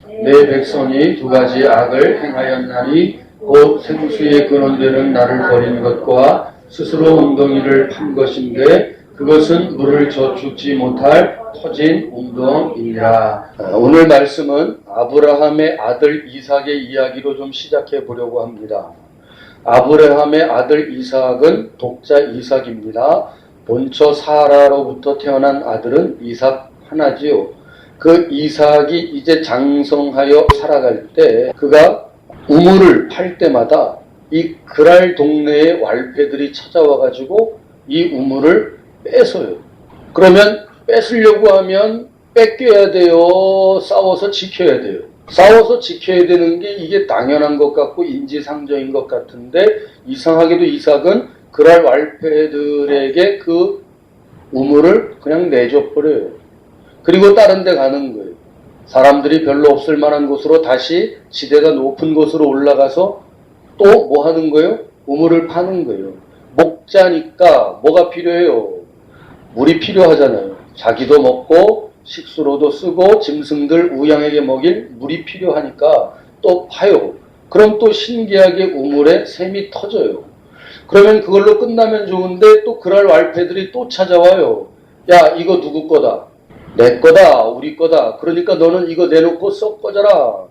내 백성이 두 가지 악을 행하였나니 곧 생수의 근원되는 나를 버린 것과 스스로 웅덩이를 판 것인데 그것은 물을 저축지 못할 터진 웅덩이니라. 오늘 말씀은 아브라함의 아들 이삭의 이야기로 좀 시작해 보려고 합니다. 아브라함의 아들 이삭은 독자 이삭입니다. 본처 사라로부터 태어난 아들은 이삭 하나지요. 그 이삭이 이제 장성하여 살아갈 때 그가 우물을 팔 때마다 이 그랄 동네의 왈패들이 찾아와 가지고 이 우물을 뺏어요. 그러면 뺏으려고 하면 뺏겨야 돼요? 싸워서 지켜야 돼요? 싸워서 지켜야 되는 게 이게 당연한 것 같고 인지상정인 것 같은데 이상하게도 이삭은 그랄 왈패들에게 그 우물을 그냥 내줘버려요. 그리고 다른 데 가는 거예요. 사람들이 별로 없을 만한 곳으로 다시 지대가 높은 곳으로 올라가서 또 뭐 하는 거예요? 우물을 파는 거예요. 목자니까 뭐가 필요해요? 물이 필요하잖아요. 자기도 먹고 식수로도 쓰고 짐승들 우양에게 먹일 물이 필요하니까 또 파요. 그럼 또 신기하게 우물에 샘이 터져요. 그러면 그걸로 끝나면 좋은데 또 그럴 왈패들이 또 찾아와요. 야, 이거 누구 거다? 내 거다, 우리 거다. 그러니까 너는 이거 내놓고 썩 꺼져라.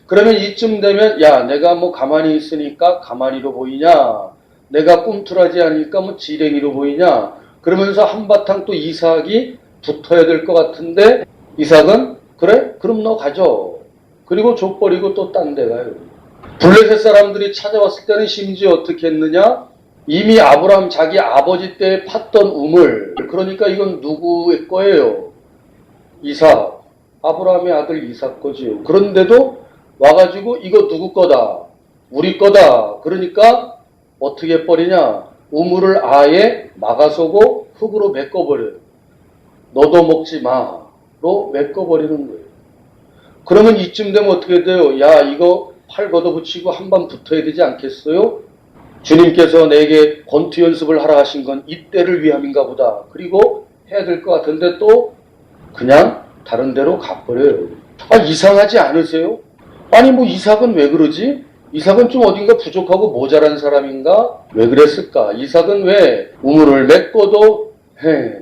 그러면 이쯤 되면 야, 내가 뭐 가만히 있으니까 가만히로 보이냐? 내가 꿈틀하지 않으니까 뭐 지렁이로 보이냐? 그러면서 한바탕 또 이삭이 붙어야 될 것 같은데 이삭은 그래? 그럼 너 가져. 그리고 족버리고 또 딴 데 가요. 블레셋 사람들이 찾아왔을 때는 심지어 어떻게 했느냐? 이미 아브라함 자기 아버지 때 팠던 우물. 그러니까 이건 누구의 거예요? 이삭. 아브라함의 아들 이삭 거지요. 그런데도 와가지고 이거 누구 거다? 우리 거다. 그러니까 어떻게 버리냐? 우물을 아예 막아서고 흙으로 메꿔버려요. 너도 먹지 마로 메꿔버리는 거예요. 그러면 이쯤 되면 어떻게 돼요? 야, 이거 팔 걷어붙이고 한번 붙어야 되지 않겠어요? 주님께서 내게 권투 연습을 하라 하신 건 이때를 위함인가 보다. 그리고 해야 될 것 같은데 또 그냥 다른 데로 가버려요. 아, 이상하지 않으세요? 아니 뭐 이삭은 왜 그러지? 이삭은 좀 어딘가 부족하고 모자란 사람인가? 왜 그랬을까? 이삭은 왜 우물을 메꿔도 해,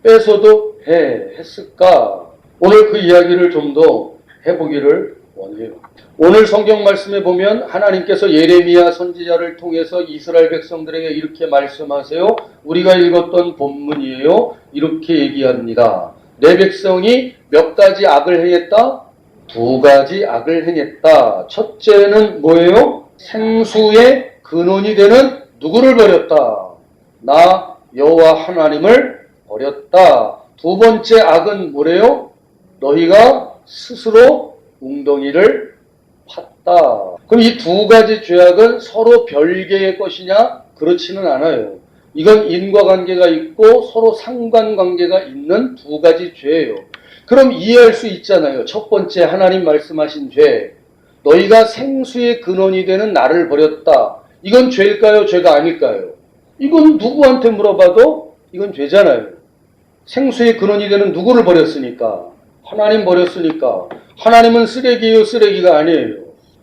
뺏어도 해 했을까? 오늘 그 이야기를 좀 더 해보기를 원해요. 오늘 성경 말씀에 보면 하나님께서 예레미야 선지자를 통해서 이스라엘 백성들에게 이렇게 말씀하세요. 우리가 읽었던 본문이에요. 이렇게 얘기합니다. 내 백성이 몇 가지 악을 행했다? 두 가지 악을 행했다. 첫째는 뭐예요? 생수의 근원이 되는 누구를 버렸다? 나 여호와 하나님을 버렸다. 두 번째 악은 뭐래요? 너희가 스스로 웅덩이를 팠다. 그럼 이 두 가지 죄악은 서로 별개의 것이냐? 그렇지는 않아요. 이건 인과관계가 있고 서로 상관관계가 있는 두 가지 죄예요. 그럼 이해할 수 있잖아요. 첫 번째 하나님 말씀하신 죄. 너희가 생수의 근원이 되는 나를 버렸다. 이건 죄일까요? 죄가 아닐까요? 이건 누구한테 물어봐도 이건 죄잖아요. 생수의 근원이 되는 누구를 버렸으니까? 하나님 버렸으니까. 하나님은 쓰레기예요? 쓰레기가 아니에요.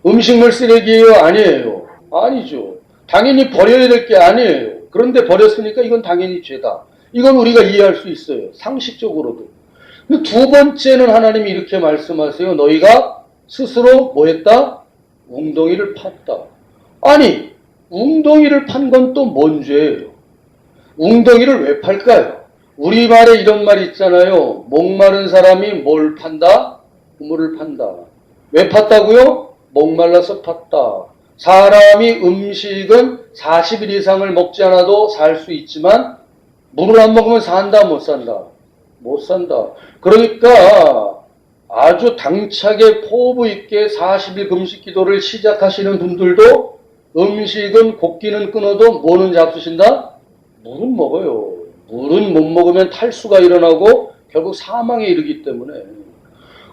음식물 쓰레기예요? 아니에요. 아니죠. 당연히 버려야 될 게 아니에요. 그런데 버렸으니까 이건 당연히 죄다. 이건 우리가 이해할 수 있어요. 상식적으로도. 근데 두 번째는 하나님이 이렇게 말씀하세요. 너희가 스스로 뭐 했다? 웅덩이를 팠다. 아니, 웅덩이를 판 건 또 뭔 죄예요? 웅덩이를 왜 팔까요? 우리말에 이런 말 있잖아요. 목마른 사람이 뭘 판다? 우물을 판다. 왜 팠다고요? 목말라서 팠다. 사람이 음식은 40일 이상을 먹지 않아도 살 수 있지만 물을 안 먹으면 산다, 못 산다? 못 산다. 그러니까 아주 당차게 포부 있게 40일 금식 기도를 시작하시는 분들도 음식은 곱기는 끊어도 뭐는 잡수신다? 물은 먹어요. 물은 못 먹으면 탈수가 일어나고 결국 사망에 이르기 때문에.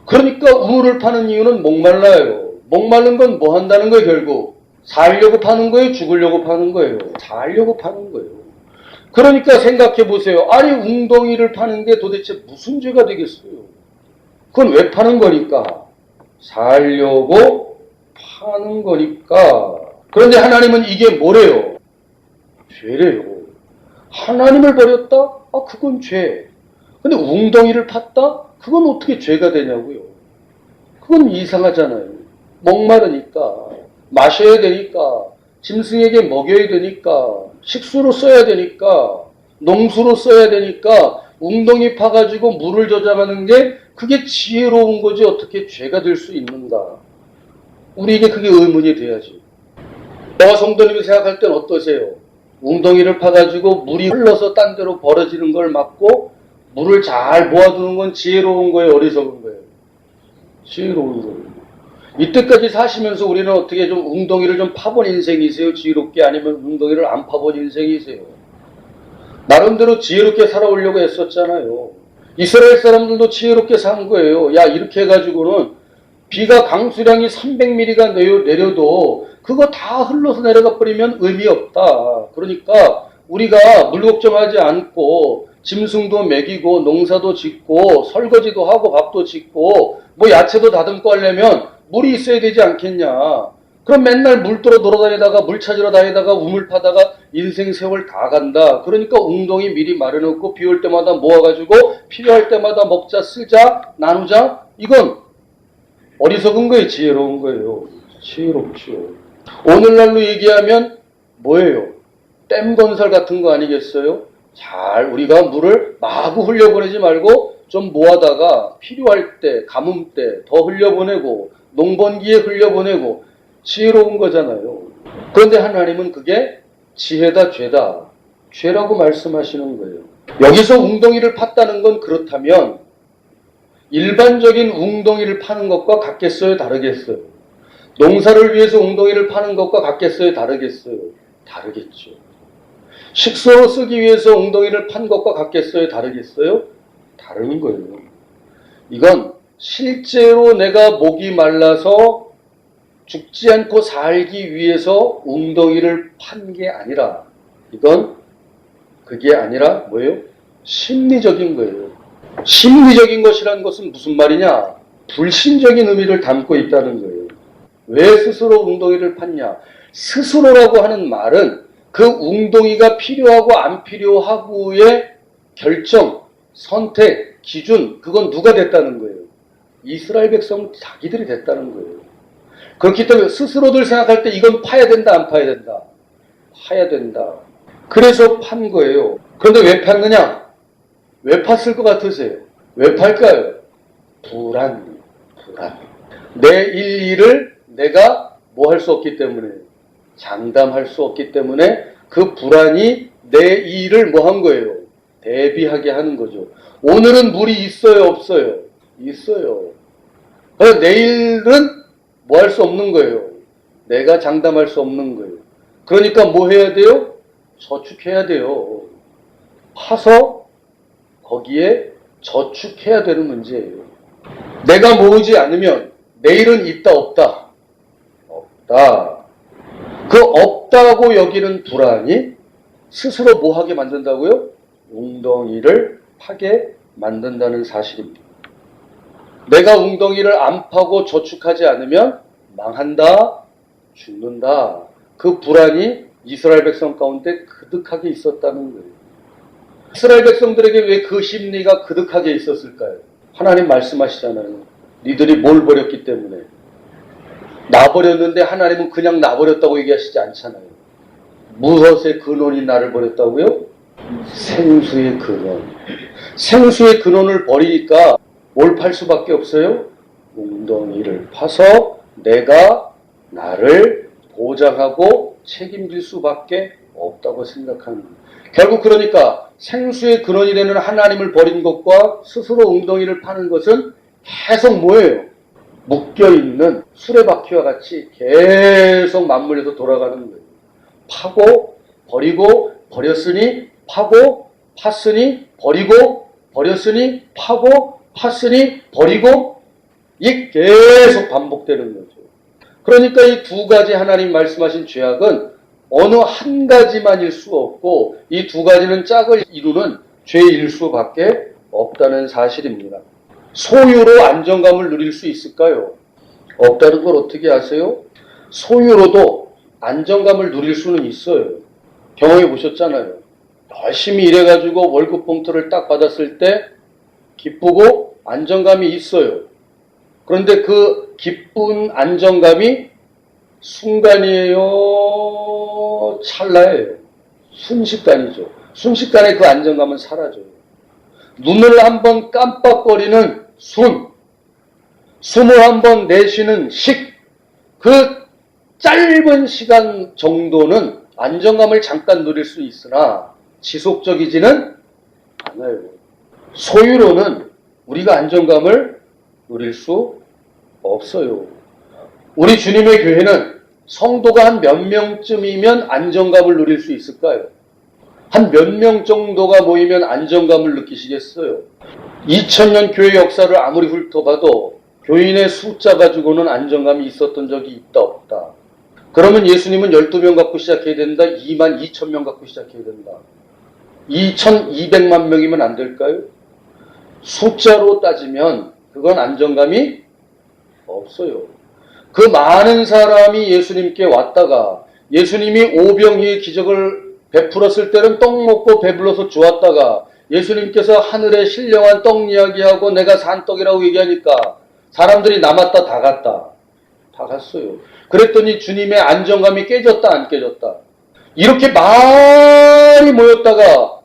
그러니까 우물을 파는 이유는 목말라요. 목마른 건 뭐 한다는 거예요, 결국? 살려고 파는 거예요? 죽으려고 파는 거예요? 살려고 파는 거예요. 그러니까 생각해 보세요. 아니, 웅덩이를 파는 게 도대체 무슨 죄가 되겠어요? 그건 왜 파는 거니까? 살려고 파는 거니까. 그런데 하나님은 이게 뭐래요? 죄래요. 하나님을 버렸다? 아, 그건 죄. 근데 웅덩이를 팠다? 그건 어떻게 죄가 되냐고요. 그건 이상하잖아요. 목마르니까, 마셔야 되니까, 짐승에게 먹여야 되니까, 식수로 써야 되니까, 농수로 써야 되니까, 웅덩이 파가지고 물을 저장하는 게 그게 지혜로운 거지 어떻게 죄가 될 수 있는가. 우리에게 그게 의문이 돼야지. 저와 성도님이 생각할 땐 어떠세요? 웅덩이를 파가지고 물이 흘러서 딴 데로 벌어지는 걸 막고 물을 잘 모아두는 건 지혜로운 거예요? 어리석은 거예요? 지혜로운 거예요. 이때까지 사시면서 우리는 어떻게 좀 웅덩이를 좀 파본 인생이세요? 지혜롭게? 아니면 웅덩이를 안 파본 인생이세요? 나름대로 지혜롭게 살아오려고 했었잖아요. 이스라엘 사람들도 지혜롭게 산 거예요. 야, 이렇게 해가지고는 비가 강수량이 300mm가 내려도 그거 다 흘러서 내려가 버리면 의미 없다. 그러니까 우리가 물 걱정하지 않고 짐승도 먹이고 농사도 짓고 설거지도 하고 밥도 짓고 뭐 야채도 다듬고 하려면 물이 있어야 되지 않겠냐. 그럼 맨날 물 떠러 돌아다니다가 물 찾으러 다니다가 우물 파다가 인생 세월 다 간다. 그러니까 웅덩이 미리 마련해놓고 비 올 때마다 모아가지고 필요할 때마다 먹자, 쓰자, 나누자. 이건 어리석은 거예요? 지혜로운 거예요? 지혜롭죠. 오늘날로 얘기하면 뭐예요? 댐 건설 같은 거 아니겠어요? 잘 우리가 물을 마구 흘려보내지 말고 좀 모아다가 필요할 때, 가뭄 때 더 흘려보내고 농번기에 흘려보내고 지혜로운 거잖아요. 그런데 하나님은 그게 지혜다, 죄다. 죄라고 말씀하시는 거예요. 여기서 웅덩이를 팠다는 건 그렇다면 일반적인 웅덩이를 파는 것과 같겠어요? 다르겠어요? 농사를 위해서 웅덩이를 파는 것과 같겠어요? 다르겠어요? 다르겠죠. 식소로 쓰기 위해서 웅덩이를 판 것과 같겠어요? 다르겠어요? 다른 거예요. 이건 실제로 내가 목이 말라서 죽지 않고 살기 위해서 웅덩이를 판 게 아니라 이건 그게 아니라 뭐예요? 심리적인 거예요. 심리적인 것이라는 것은 무슨 말이냐? 불신적인 의미를 담고 있다는 거예요. 왜 스스로 웅덩이를 팠냐? 스스로라고 하는 말은 그 웅덩이가 필요하고 안 필요하고의 결정, 선택, 기준, 그건 누가 됐다는 거예요? 이스라엘 백성 자기들이 됐다는 거예요. 그렇기 때문에 스스로들 생각할 때 이건 파야 된다, 안 파야 된다? 파야 된다. 그래서 판 거예요. 그런데 왜 팠느냐? 왜 팠을 것 같으세요? 왜 팔까요? 불안. 내 일을 내가 뭐 할 수 없기 때문에, 장담할 수 없기 때문에 그 불안이 내 일을 뭐 한 거예요? 대비하게 하는 거죠. 오늘은 물이 있어요, 없어요? 있어요. 그래서 내일은 뭐 할 수 없는 거예요? 내가 장담할 수 없는 거예요. 그러니까 뭐 해야 돼요? 저축해야 돼요. 파서 거기에 저축해야 되는 문제예요. 내가 모으지 않으면 내일은 있다, 없다? 없다. 그 없다고 여기는 불안이 스스로 뭐 하게 만든다고요? 웅덩이를 파게 만든다는 사실입니다. 내가 웅덩이를 안 파고 저축하지 않으면 망한다, 죽는다. 그 불안이 이스라엘 백성 가운데 그득하게 있었다는 거예요. 이스라엘 백성들에게 왜 그 심리가 그득하게 있었을까요? 하나님 말씀하시잖아요. 니들이 뭘 버렸기 때문에. 나 버렸는데 하나님은 그냥 나 버렸다고 얘기하시지 않잖아요. 무엇의 근원이 나를 버렸다고요? 생수의 근원. 생수의 근원을 버리니까 뭘 팔 수밖에 없어요? 웅덩이를 파서 내가 나를 보장하고 책임질 수밖에 없다고 생각하는 거예요. 결국 그러니까 생수의 근원이 되는 하나님을 버린 것과 스스로 웅덩이를 파는 것은 계속 뭐예요? 묶여있는 수레바퀴와 같이 계속 맞물려서 돌아가는 거예요. 파고 버리고 버렸으니 파고 팠으니 버리고 버렸으니 파고 팠으니 버리고 이 계속 반복되는 거죠. 그러니까 이 두 가지 하나님 말씀하신 죄악은 어느 한 가지만일 수 없고 이 두 가지는 짝을 이루는 죄일 수밖에 없다는 사실입니다. 소유로 안정감을 누릴 수 있을까요? 없다는 걸 어떻게 아세요? 소유로도 안정감을 누릴 수는 있어요. 경험해 보셨잖아요. 열심히 일해가지고 월급 봉투를 딱 받았을 때 기쁘고 안정감이 있어요. 그런데 그 기쁜 안정감이 순간이에요? 찰나예요? 순식간이죠. 순식간에 그 안정감은 사라져요. 눈을 한번 깜빡거리는 숨을 한번 내쉬는 그 짧은 시간 정도는 안정감을 잠깐 누릴 수 있으나 지속적이지는 않아요. 소유로는 우리가 안정감을 누릴 수 없어요. 우리 주님의 교회는 성도가 한 몇 명쯤이면 안정감을 누릴 수 있을까요? 한 몇 명 정도가 모이면 안정감을 느끼시겠어요? 2000년 교회 역사를 아무리 훑어봐도 교인의 숫자 가지고는 안정감이 있었던 적이 있다 없다. 그러면 예수님은 12명 갖고 시작해야 된다. 22,000명 갖고 시작해야 된다. 2200만 명이면 안 될까요? 숫자로 따지면 그건 안정감이 없어요. 그 많은 사람이 예수님께 왔다가 예수님이 오병이의 기적을 베풀었을 때는 떡 먹고 배불러서 좋았다가 예수님께서 하늘에 신령한 떡 이야기하고 내가 산 떡이라고 얘기하니까 사람들이 남았다 다 갔다. 다 갔어요. 그랬더니 주님의 안정감이 깨졌다 안 깨졌다. 이렇게 많이 모였다가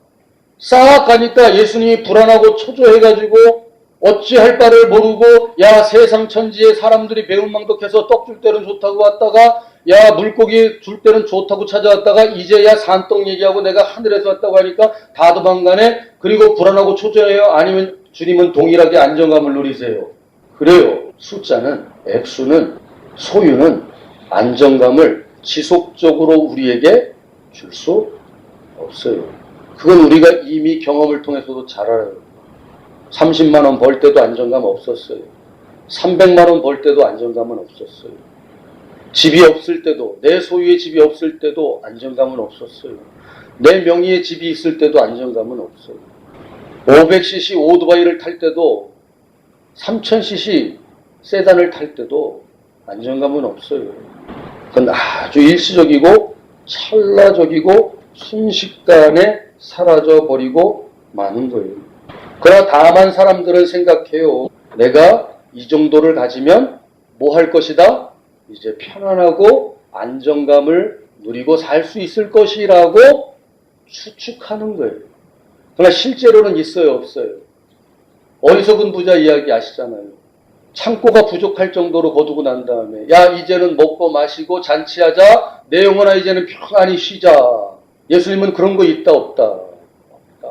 싹 가니까 예수님이 불안하고 초조해가지고 어찌할 바를 모르고 야 세상 천지에 사람들이 배은망덕해서 떡 줄 때는 좋다고 왔다가 야 물고기 줄 때는 좋다고 찾아왔다가 이제야 산떡 얘기하고 내가 하늘에서 왔다고 하니까 다 도망가네. 그리고 불안하고 초조해요? 아니면 주님은 동일하게 안정감을 누리세요? 그래요. 숫자는 액수는 소유는 안정감을 지속적으로 우리에게 줄 수 없어요. 그건 우리가 이미 경험을 통해서도 잘 알아요. 30만 원 벌 때도 안정감 없었어요. 300만 원 벌 때도 안정감은 없었어요. 집이 없을 때도, 내 소유의 집이 없을 때도 안정감은 없었어요. 내 명의의 집이 있을 때도 안정감은 없어요. 500cc 오토바이를 탈 때도 3000cc 세단을 탈 때도 안정감은 없어요. 그건 아주 일시적이고 찰나적이고 순식간에 사라져버리고 마는 거예요. 그러나 다만 사람들은 생각해요. 내가 이 정도를 가지면 뭐 할 것이다? 이제 편안하고 안정감을 누리고 살 수 있을 것이라고 추측하는 거예요. 그러나 실제로는 있어요, 없어요? 어리석은 부자 이야기 아시잖아요. 창고가 부족할 정도로 거두고 난 다음에 야 이제는 먹고 마시고 잔치하자. 내 영혼아 이제는 평안히 쉬자. 예수님은 그런 거 있다 없다? 없다.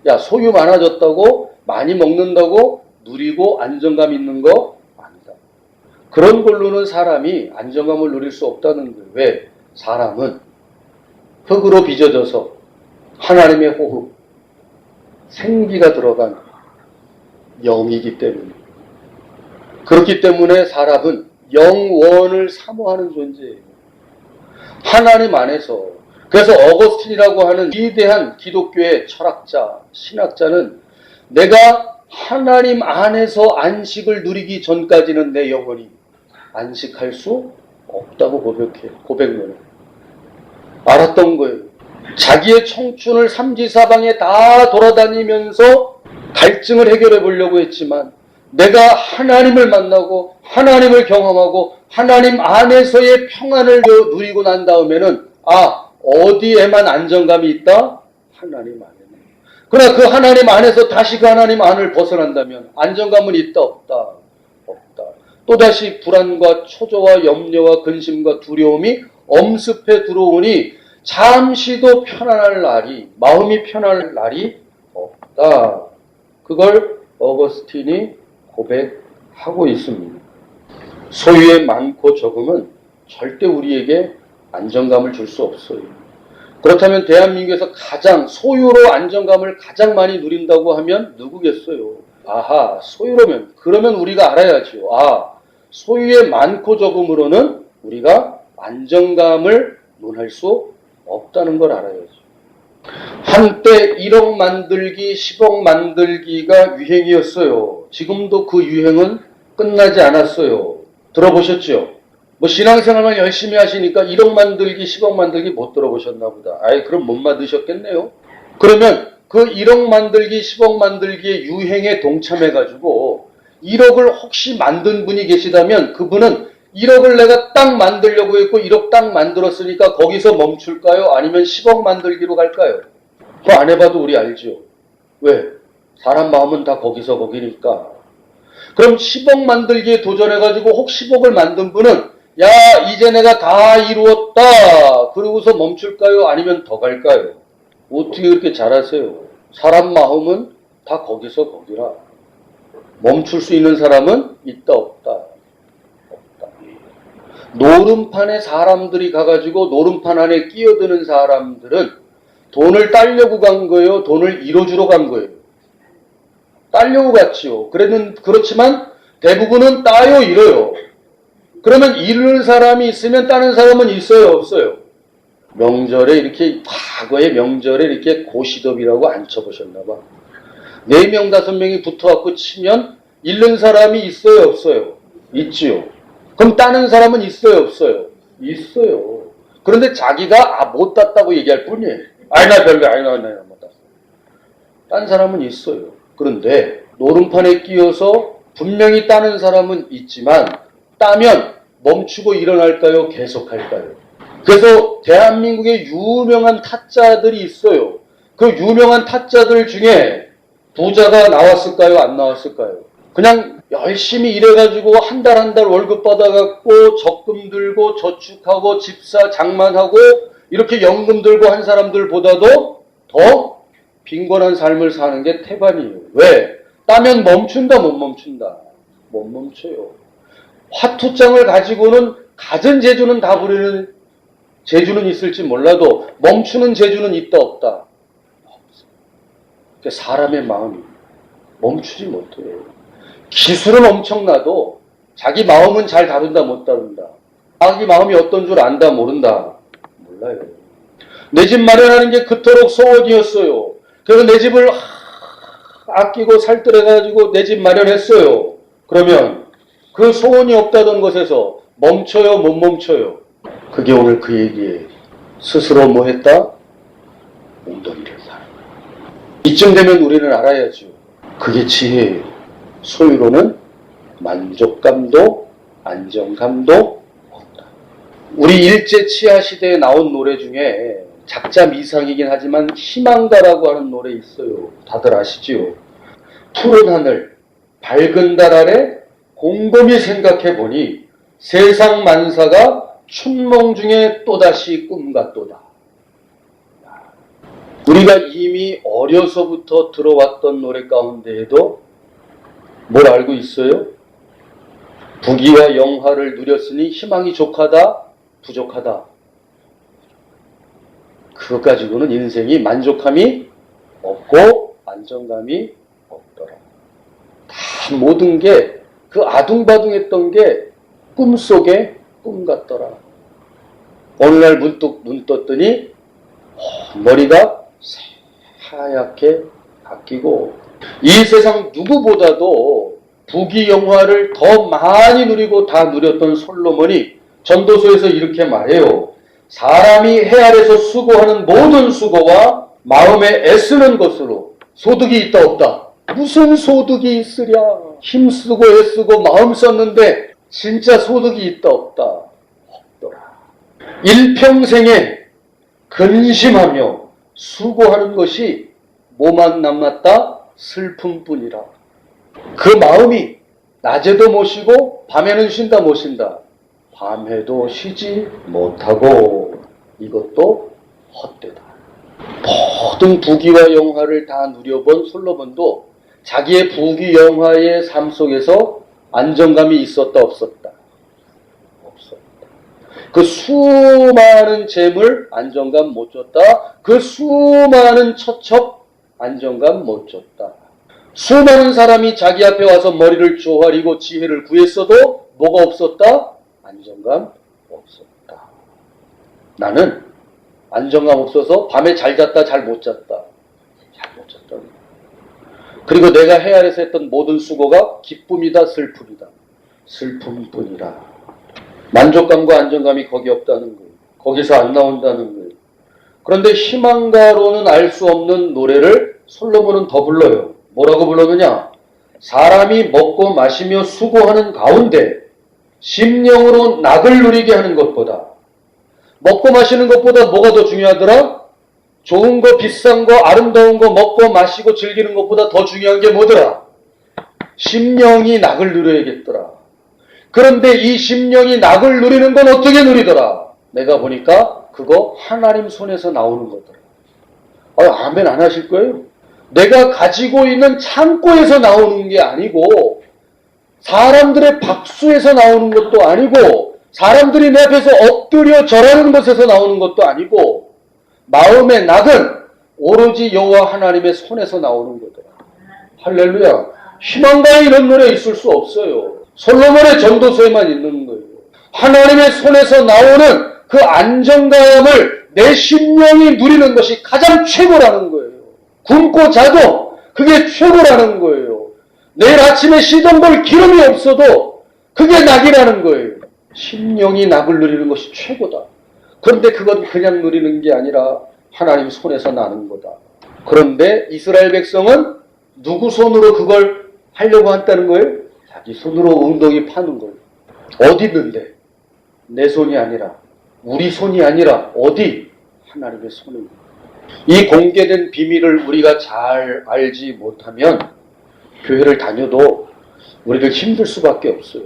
야 소유 많아졌다고 많이 먹는다고 누리고 안정감 있는 거 아니다. 그런 걸로는 사람이 안정감을 누릴 수 없다는 거예요. 왜? 사람은 흙으로 빚어져서 하나님의 호흡, 생기가 들어간 영이기 때문에. 그렇기 때문에 사람은 영원을 사모하는 존재예요. 하나님 안에서. 그래서 어거스틴이라고 하는 위대한 기독교의 철학자, 신학자는 내가 하나님 안에서 안식을 누리기 전까지는 내 영혼이 안식할 수 없다고 고백해요. 알았던 거예요. 자기의 청춘을 삼지사방에 다 돌아다니면서 갈증을 해결해 보려고 했지만 내가 하나님을 만나고 하나님을 경험하고 하나님 안에서의 평안을 누리고 난 다음에는 어디에만 안정감이 있다? 하나님 안에는. 그러나 그 하나님 안에서 다시 그 하나님 안을 벗어난다면 안정감은 있다 없다? 없다. 또다시 불안과 초조와 염려와 근심과 두려움이 엄습해 들어오니 잠시도 편안할 날이, 마음이 편안할 날이 없다. 그걸 어거스틴이 고백하고 있습니다. 소유의 많고 적음은 절대 우리에게 안정감을 줄 수 없어요. 그렇다면 대한민국에서 가장 소유로 안정감을 가장 많이 누린다고 하면 누구겠어요? 소유로면 그러면 우리가 알아야죠. 소유의 많고 적음으로는 우리가 안정감을 논할 수 없다는 걸 알아야죠. 한때 1억 만들기, 10억 만들기가 유행이었어요. 지금도 그 유행은 끝나지 않았어요. 들어보셨죠? 뭐 신앙생활만 열심히 하시니까 1억 만들기, 10억 만들기 못 들어보셨나 보다. 아이, 그럼 못 만드셨겠네요. 그러면 그 1억 만들기, 10억 만들기의 유행에 동참해가지고 1억을 혹시 만든 분이 계시다면 그분은 1억을 내가 딱 만들려고 했고 1억 딱 만들었으니까 거기서 멈출까요? 아니면 10억 만들기로 갈까요? 그거 안 해봐도 우리 알죠? 왜? 사람 마음은 다 거기서 거기니까. 그럼 10억 만들기에 도전해가지고 혹 10억을 만든 분은 야, 이제 내가 다 이루었다. 그러고서 멈출까요? 아니면 더 갈까요? 어떻게 그렇게 잘하세요? 사람 마음은 다 거기서 거기라. 멈출 수 있는 사람은 있다 없다. 없다. 노름판에 사람들이 가가지고 노름판 안에 끼어드는 사람들은 돈을 따려고 간 거예요? 돈을 잃어주러 간 거예요? 따려고 갔지요. 그렇지만 대부분은 따요, 잃어요. 그러면 잃을 사람이 있으면 따는 사람은 있어요, 없어요? 명절에 이렇게, 과거의 명절에 이렇게 고시덥이라고 안 쳐보셨나 봐. 4명, 5명이 붙어갖고 치면 잃는 사람이 있어요, 없어요? 있지요. 그럼 따는 사람은 있어요, 없어요? 있어요. 그런데 자기가 못 땄다고 얘기할 뿐이에요. 아니, 나 별거, 아니, 나 못 땄어. 딴 사람은 있어요. 그런데 노름판에 끼어서 분명히 따는 사람은 있지만 따면 멈추고 일어날까요? 계속할까요? 그래서 대한민국에 유명한 타짜들이 있어요. 그 유명한 타짜들 중에 부자가 나왔을까요? 안 나왔을까요? 그냥 열심히 일해가지고 한 달 한 달 월급 받아갖고 적금 들고 저축하고 집사 장만하고 이렇게 연금 들고 한 사람들보다도 더 빈곤한 삶을 사는 게 태반이에요. 왜? 따면 멈춘다, 못 멈춘다? 못 멈춰요. 화투장을 가지고는 갖은 재주는 다 부리는 재주는 있을지 몰라도 멈추는 재주는 있다 없다? 없어. 사람의 마음이 멈추지 못해요. 기술은 엄청나도 자기 마음은 잘 다룬다 못 다룬다. 자기 마음이 어떤 줄 안다 모른다. 몰라요. 내 집 마련하는 게 그토록 소원이었어요. 그래서 내 집을 아끼고 살뜰해가지고 내 집 마련했어요. 그러면 그 소원이 없다던 것에서 멈춰요, 못 멈춰요? 그게 오늘 그 얘기예요. 스스로 뭐 했다? 웅덩이를 사는 거예요. 이쯤 되면 우리는 알아야죠. 그게 지혜예요. 소유로는 만족감도 안정감도 없다. 우리 일제 치하 시대에 나온 노래 중에 작자 미상이긴 하지만 희망가라고 하는 노래 있어요. 다들 아시지요? 푸른 하늘, 밝은 달 아래 곰곰이 생각해보니 세상 만사가 춘몽 중에 또다시 꿈 같도다. 우리가 이미 어려서부터 들어왔던 노래 가운데에도 뭘 알고 있어요? 부귀와 영화를 누렸으니 희망이 족하다, 부족하다. 그것 가지고는 인생이 만족함이 없고 안정감이 없더라. 다 모든 게 그 아둥바둥했던 게 꿈속에 꿈 같더라. 어느 날 문득 눈 떴더니 머리가 하얗게 바뀌고 이 세상 누구보다도 부귀영화를 더 많이 누리고 다 누렸던 솔로몬이 전도서에서 이렇게 말해요. 사람이 해 아래서 수고하는 모든 수고와 마음에 애쓰는 것으로 소득이 있다 없다? 무슨 소득이 있으랴? 힘쓰고 애쓰고 마음 썼는데 진짜 소득이 있다 없다? 없더라. 일평생에 근심하며 수고하는 것이 뭐만 남았다? 슬픔뿐이라. 그 마음이 낮에도 못 쉬고 밤에는 쉰다 못 쉰다? 밤에도 쉬지 못하고 이것도 헛되다. 모든 부귀와 영화를 다 누려본 솔로몬도 자기의 부귀영화의 삶 속에서 안정감이 있었다 없었다? 없었다. 그 수많은 재물 안정감 못 줬다. 그 수많은 처첩 안정감 못 줬다. 수많은 사람이 자기 앞에 와서 머리를 조아리고 지혜를 구했어도 뭐가 없었다? 안정감 없었다. 나는 안정감 없어서 밤에 잘 잤다 잘 못 잤다. 잘 못 잤다. 그리고 내가 해 아래서 했던 모든 수고가 기쁨이다 슬픔이다. 슬픔뿐이라. 만족감과 안정감이 거기 없다는 거예요. 거기서 안 나온다는 거예요. 그런데 희망가로는 알 수 없는 노래를 솔로몬은 더 불러요. 뭐라고 불렀느냐? 사람이 먹고 마시며 수고하는 가운데 심령으로 낙을 누리게 하는 것보다, 먹고 마시는 것보다 뭐가 더 중요하더라? 좋은 거, 비싼 거, 아름다운 거 먹고 마시고 즐기는 것보다 더 중요한 게 뭐더라? 심령이 낙을 누려야겠더라. 그런데 이 심령이 낙을 누리는 건 어떻게 누리더라? 내가 보니까 그거 하나님 손에서 나오는 거더라. 아멘 안 하실 거예요? 내가 가지고 있는 창고에서 나오는 게 아니고, 사람들의 박수에서 나오는 것도 아니고, 사람들이 내 앞에서 엎드려 절하는 것에서 나오는 것도 아니고, 마음의 낙은 오로지 여호와 하나님의 손에서 나오는 거더라. 할렐루야. 희망가에 이런 노래 있을 수 없어요. 솔로몬의 전도서에만 있는 거예요. 하나님의 손에서 나오는 그 안정감을 내 심령이 누리는 것이 가장 최고라는 거예요. 굶고 자도 그게 최고라는 거예요. 내일 아침에 시동 걸 기름이 없어도 그게 낙이라는 거예요. 심령이 낙을 누리는 것이 최고다. 그런데 그건 그냥 누리는 게 아니라 하나님 손에서 나는 거다. 그런데 이스라엘 백성은 누구 손으로 그걸 하려고 한다는 거예요? 자기 손으로 웅덩이 파는 거예요. 어디 있는데? 내 손이 아니라, 우리 손이 아니라 어디? 하나님의 손입니다. 이 공개된 비밀을 우리가 잘 알지 못하면 교회를 다녀도 우리들 힘들 수밖에 없어요.